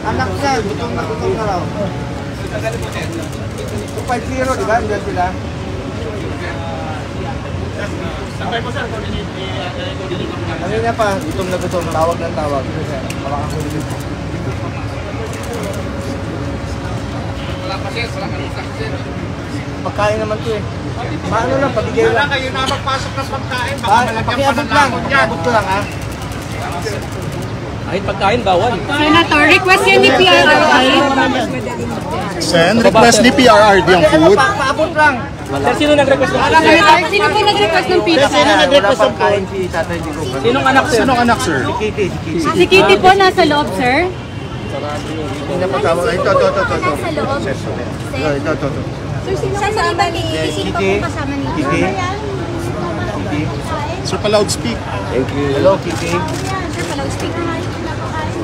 Anak niya, gutom na raw. 250, di ba? Diyan sila. Kanina pa, gutom na gutom, tawag ng tawag. Makakakulit. Wala pa siya, wala ka nang saksin. Pagkain naman to eh. Paano lang, pabigay lang. Kayo na magpasok ng pagkain, baka malagyan pa ng lakot yan. Pakiabot ko lang ha. Kahit pagkain, bawal. Senator, request yan ni PRRD. Sen, request ni PRRD ang food. Paabot lang. Sir, sino nag-request ng pizza? Sino po nag-request ng pizza? Sino nag-request ng kain si Tatay Digong? Sinong anak, sir? Sinong anak, sir? Si Kitty. Si Kitty po nasa loob, sir. Hindi na patawag. Ito. Nasa loob. Ito. Saan ba ba sino pa po kasama ni Kitty. Sir, pa-loudspeak. Thank you. Hello, Kitty. Sir, pa-loudspeak na nga yung napakain.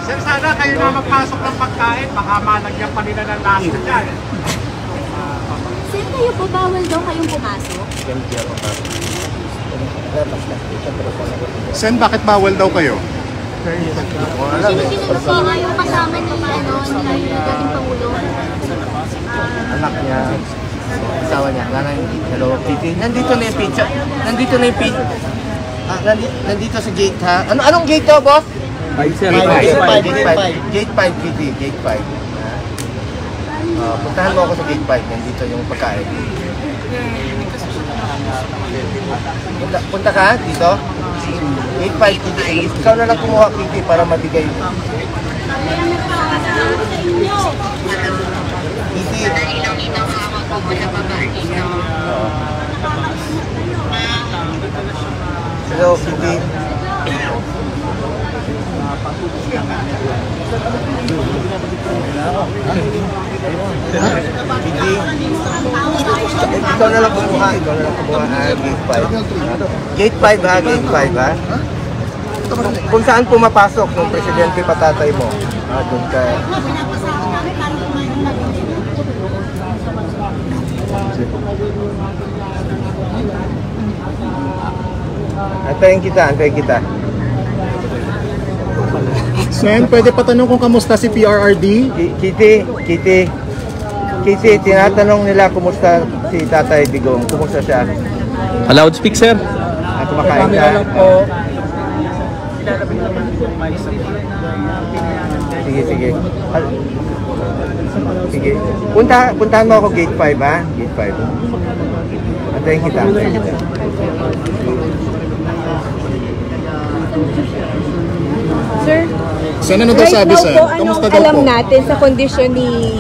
Sir, sana kayo na magpasok ng pagkain, baka malagyan pa nila ng lakot yan. Sir, kayo po bawal daw kayong pumasok? Sen, bakit bawal daw kayo? Sino po nga yung kasama ni dating Pangulo? Anak niya. Asawa niya. Hello, Kitty. Nandito na yung pizza. Nandito sa gate ha. Anong gate daw, boss? 5, sir. Gate 5, Kitty. Gate 5. Puntahan mo ako sa gate 5. Nandito yung pagkain. Punta ka dito? Gate 5, Kitty. Ikaw na lang kumuha, Kitty, para mabigay. Kitty. Hello, Kitty. Ikaw na lang kumuha. Gate 5 ha, Gate 5 ha. Kung saan pumapasok ng presidente patatay mo. Doon ka. Antayin kita. Sen, pwede patanong kung kamusta si PRRD? Kitty, tinatanong nila kumusta si Tatay Digong. Kumusta siya? Allowed speak, sir. Kumakain ka? Sige. Puntahan mo ako gate 5 ha? Gate 5. Antayin kita. Sir, Sen, ano daw sabi, Sen? po, Kamusta anong daw alam po? natin sa kondisyon ni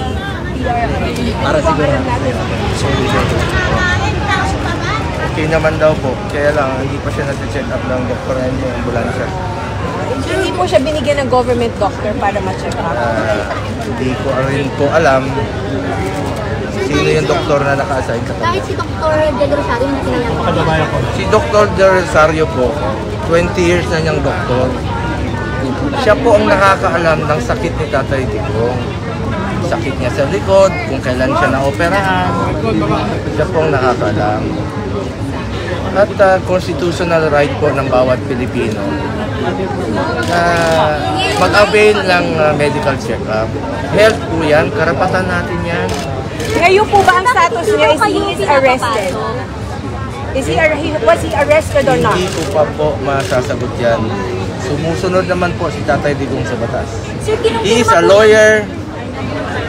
PRRD? Para siguro. Okay naman daw po. Kaya lang, hindi pa siya nasa-check up ng doktor na yung ambulansya. Hindi po siya binigyan ng government doctor para ma-check up. Hindi ko rin po alam sino yung doktor na naka-assign sa kanya. Kahit si Dr. Del Rosario na tinayang po. Si Dr. Del Rosario po, 20 years na niyang doktor. Siya po ang nakakaalam ng sakit ni Tatay Digong. Sakit niya sa likod, kung kailan siya na-operahan. Siya po ang nakakaalam. At constitutional right po ng bawat Pilipino na mag-avail ng medical check-up. Health po yan, karapatan natin yan. Ngayon po ba ang status niya is he is arrested? Was he arrested or not? Hindi ko pa po masasagot yan. Sumusunod naman po si Tatay Digong sa batas. He is a lawyer.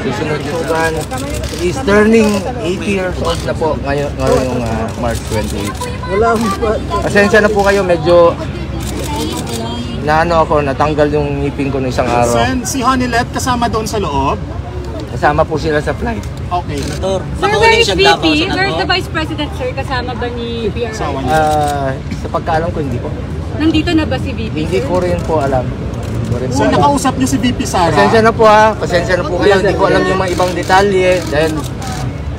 Susunod yung he is turning 80 years old na po ngayong March 28. Pasensya na po kayo, medyo natanggal yung ngipin ko ng isang araw. Sen, si Honeylet kasama doon sa loob? Kasama po sila sa flight. Okay. Sir, where is VP? Where is the Vice President, sir? Kasama ba ni PRRD? Sa pagkaalam ko, hindi po. Nandito na ba si VP? Hindi ko rin po alam. Hindi ko rin po So, alam. nakausap niyo si VP Sara? Pasensya na po ha. Pasensya na po kayo. Hindi ko alam yung mga ibang detalye. Dahil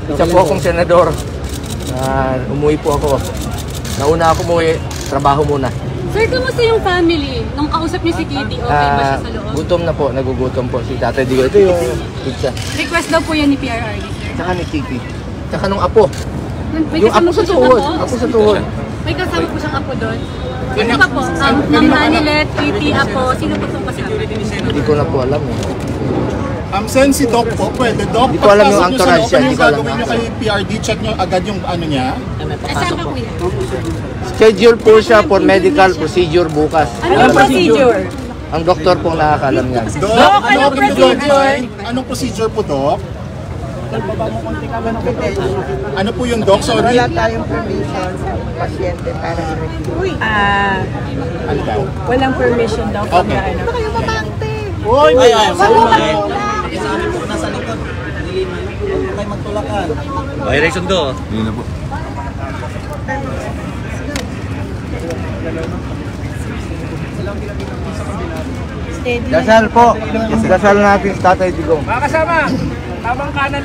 isa po akong senador. Umuwi po ako. Nauna ako umuwi. Trabaho muna. Sir, kamusta yung family? Nung kausap niyo si Kitty, okay ba siya sa loob? Gutom na po. Nagugutom po si Tatay Digo. Ito yung pizza. Request daw po yan ni PRRD, sir. Tsaka ni Kiki. Tsaka nung apo. May Yung kasama apo sa po siyang tuhod. apo? Apo sa tuhod. May kasama po siyang apo doon? Sino pa po? Ma'am Manilet, Kitty, apo. Sino po itong kasama? Hindi ko na po alam. Sen, si Doc po, pwede Doc. Hindi ko alam yung Pagpasok niyo sa entourage loob, siya, ano hindi yung ko alam. gagawin niyo kay PRD? Check niyo agad yung ano niya? Asan ka, kuya? Schedule po siya for medical procedure bukas. Anong procedure? Ang doktor pong nakakalam niyan. Doc, anong procedure? Anong procedure po, Doc? Ano po yung Doc? Sorry. Wala tayong permission sa pasyente para i-review. Ano daw? Walang permission daw pag Okay. ano. Uy, Okay, Rayson do. Dasal po. Dasal natin sa Tatay Digong. Mga kasama, tamang kanan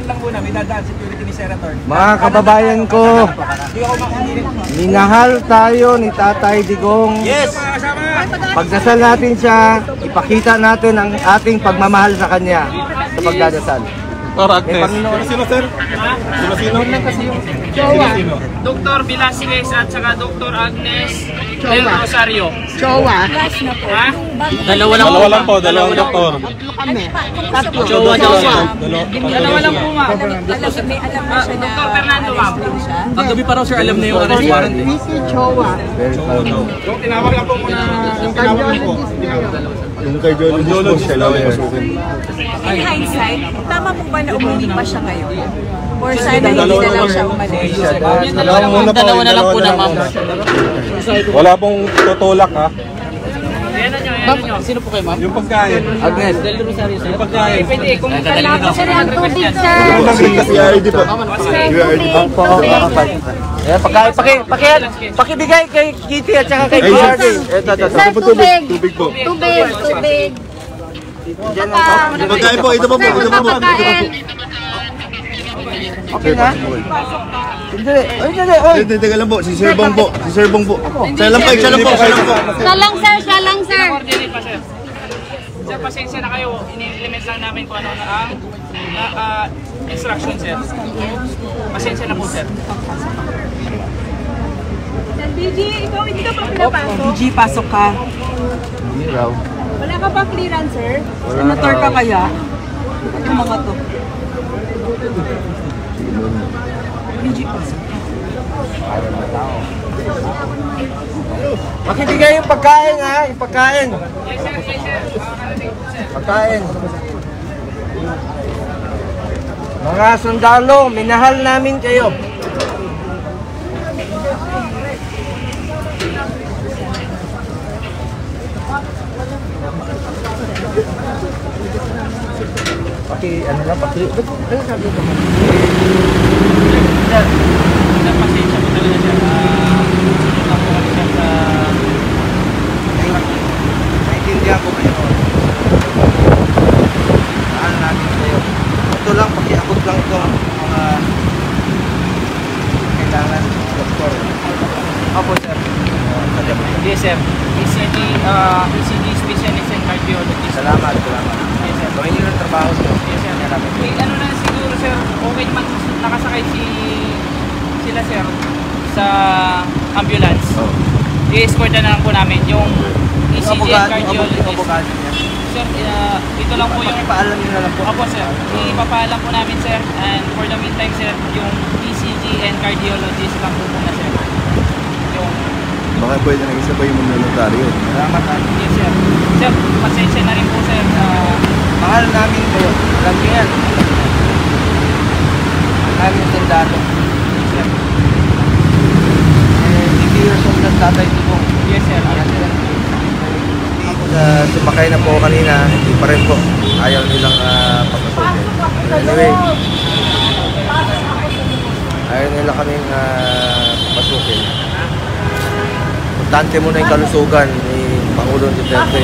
lang muna. May dadaan security ni Senator. Mga kababayan ko, Hindi ako makulit. minahal tayo ni Tatay Digong. Yes! Mga kasama! Pagdasal natin siya, ipakita natin ang ating pagmamahal sa kanya sa pagdadasal. Kay Panginoon. Dr. Velasquez at saka Dr. Agnes Del Rosario. Chowa. Ha? Dalawa lang po, dalawang doktor. Tatlo. Chowa. Dalawa lang po, ma'am. May alam na siya na Dr. Fernando, ma'am. Paggabi pa raw sir, alam na yung arrest warrant. Vicky Chowa. Very proud. tinawag lang po muna. Yung cardiologist niya. Yung cardiologist po siya, lawyer. In hindsight, tama po ba na umuwi pa siya ngayon? Or sana hindi na lang siya umalis? Dalawa na lang po na, ma'am. Wala pong tutulak ha. Sino po kayo, ma'am? Yung pagkain. Agnes. Yung pagkain. Pwede, kung kailangan ko Sir, ang tubig, sir. PRD po. Opo, pakibigay kay Kitty at saka kay PRD. Ito. Sir, tubig. Tubig po. Tubig. Pagkain po, ito po po. Ito po po. Okay na? Hindi. Oy. Teka lang po, si Sir Bong po. Si Sir Bong po. Siya lang po. Siya lang, sir. coordinate pa, sir. Sir, pasensya na kayo. Ini-implement lang namin kung ano na ang instruction, sir. Pasensya na po, sir. BG, ikaw hindi ka pa pinapasok? BG, pasok ka. Hindi raw. Wala ka ba clearance, sir? Senator ka kaya? Yung mga to. BG, pasok. Makibigay yung pagkain ha, yung pagkain. Pagkain. Mga sundalo, minahal namin kayo. Ano lang, ano sabi ko? Pasensya po talaga, sir. Ako kami, sir, sa... Naintindihan ko kayo. Mahal natin kayo. Ito lang, pakiabot lang ito mga kailangan doktor. Opo, sir. Yes, sir. ECG specialist and cardiologist. Salamat. Yes, sir. Gawin niyo ng trabaho, sir. Yes, sir. May ano na siguro, sir, okay naman nakasakay sila, sir, sa ambulance. I-escort na lang po namin yung ECG and cardiologist. Sir, ito lang po yung... Ipaalam niyo na lang po. Opo, sir. Ipapaalam po namin, sir. And for the meantime, sir, yung ECG and cardiologist lang po muna, sir. Yung... Baka pwede nag-isabay yung mga notaryo. Salamat, ha. Yes, sir. Sir, pasensya na rin po, sir. Mahal namin kayo. Alam niyo yan. Mahal yung sundalo. Sir. 50 years old na tatay ko. Yes, sir. Yes, sir. Sumakay na po kanina, hindi pa rin po. Ayaw nilang papasukin. Anyway, ayaw nila kaming papasukin. importante muna yung kalusugan ni Pangulong Duterte.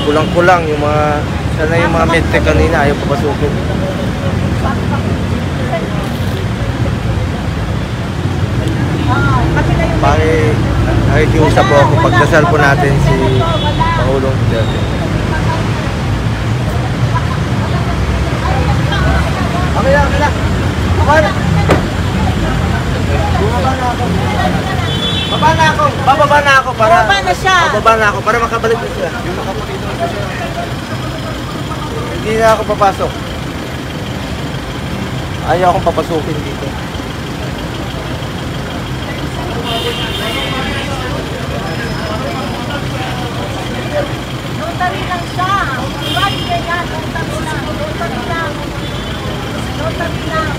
Kulang-kulang yung mga, sana yung mga medtech kanina ayaw papasukin. Nakikiusap po ako, pagdasal po natin si Pangulong Duterte. Okay lang. Bababa na ako para makabalik na siya. Hindi na ako papasok. Ayaw akong papasukin dito. Notary lang siya. Bakit ganyan? Notary lang. Notary lang. Notary lang.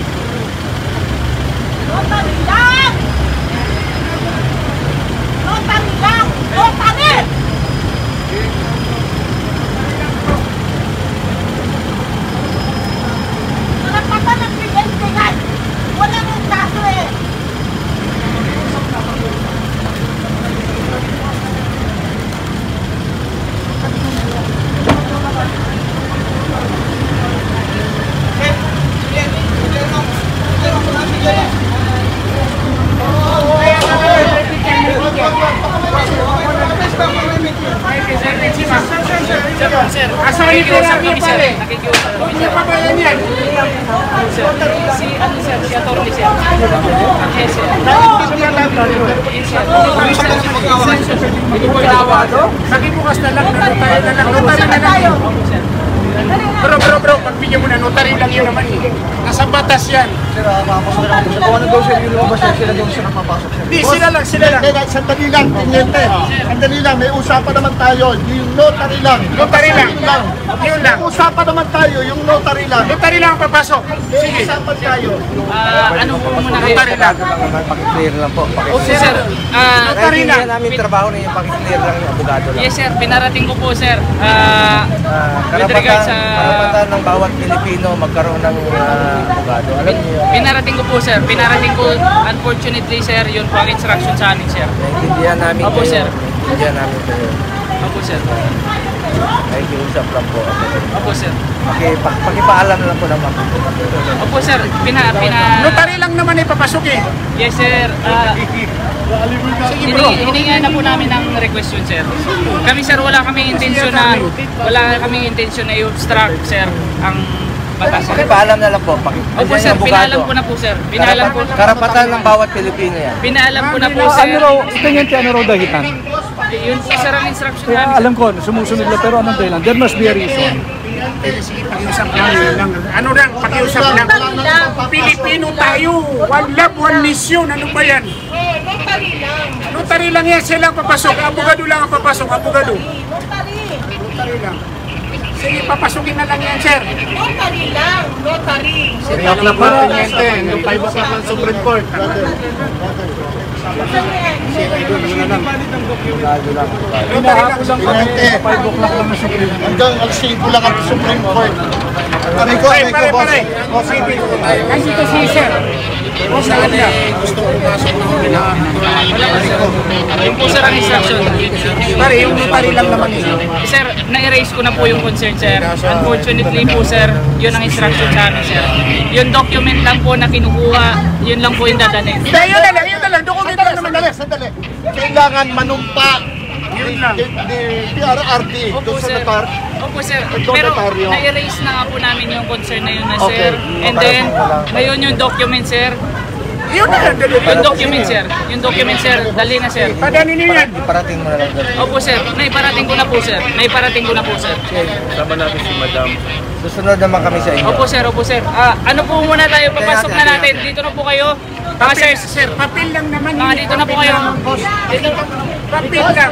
Notary lang! Notary lang! Notary! Karapatan ng presidente yan! Wala nang kaso eh! Sir, nakikiusap kami, sir. Nakikiusap kami, sir. Ano pa yan yan? Sir, si attorney, sir. Yes, sir. Nakibukas na lang, notary na lang. Notary na lang. Bro, pagbigyan mo na, notary lang yun naman eh. Nasa batas yan. Di, sila lang. Sandali lang, tiniente. Sandali lang, may usapan naman tayo. Yung notary lang. Notary lang. Yun lang. Usapan naman tayo, yung notary lang. Notary lang ang papasok. Sige. Usapan tayo. Ano po muna kayo? Notary lang. Pakiclear lang po. Okay, sir. Notary lang. Hindi namin trabaho na yung pakiclear lang yung abogado lang. Yes, sir. Pinarating ko po, sir. With regards sa... Karapatan ng bawat Pilipino magkaroon ng abogado. Alam niyo, Pinarating ko po, sir. Pinarating ko, unfortunately, sir, yun po ang instruction sa amin, sir. naiintindihan namin Opo, kayo. sir. Naiintindihan namin kayo. Opo, sir. Nakikiusap lang po. Opo, sir. Pakipaalam lang po naman. Opo, sir. Notary lang naman ipapasok eh. Yes, sir. Hininga na po namin ng request yun, sir. Kami, sir, wala kaming intensyon na i-obstruct, sir, ang batas. Pakipaalam na lang po. Opo, sir. Pinaalam ko na po, sir. Pinaalam ko. Karapatan ng bawat Pilipino yan. Pinaalam ko na po, sir. Ano raw dahilan? Yun po, sir, ang instruction namin. Alam ko, sumusunod lang, pero anong dahilan? There must be a reason. Pakiusap lang. Ano lang, pakiusap lang. Pilipino tayo. One love, one mission. Ano ba yan? Notary lang. Notary lang yan. Sila ang papasok. Abogado lang ang papasok. Abogado. Notary. Notary lang. Sige, papasukin na lang yan, sir. Notary lang. Notary. Iyak na pa, tiniente. Yung 5 o'clock ng Supreme Court. Tiniente. 5 o'clock lang ng Supreme Court. Hanggang alas 5 lang ang Supreme Court. Aray ko, boss. Kasi ito si sir. Saan niya? Gusto ko pasok na kami na. Yun po, sir, ang instruction. Pare, yung notary lang naman eh. Sir, na-erase ko na po yung concern, sir. Unfortunately po, sir, yun ang instruction sa amin, sir. Yung document lang po na kinukuha, yun lang po yung dadalhin. Yun na lang. Dokumento lang naman. Sandali. Kailangan manumpa. Yun lang. PRRD. Opo, Doon sa sir. notar. Opo, sir. Ito, Pero notaryo. na-erase na nga po namin yung concern na yun na, Okay. sir. And then, ngayon yung document, sir. Yun na lang. Yung document, sir. Yung document, sir. Dali na, sir. Padali niyo yan. Iparating mo na lang. Opo, sir. Naiparating ko na po, sir. Naiparating ko na po, sir. Sama natin si Madam. Susunod naman kami sa inyo. Opo, sir. Opo, sir. Ano po muna tayo? Papasok na natin. Dito na po kayo. Mga sir. Sir, papel lang naman. Mga dito na po kayo. Dito. Papel lang.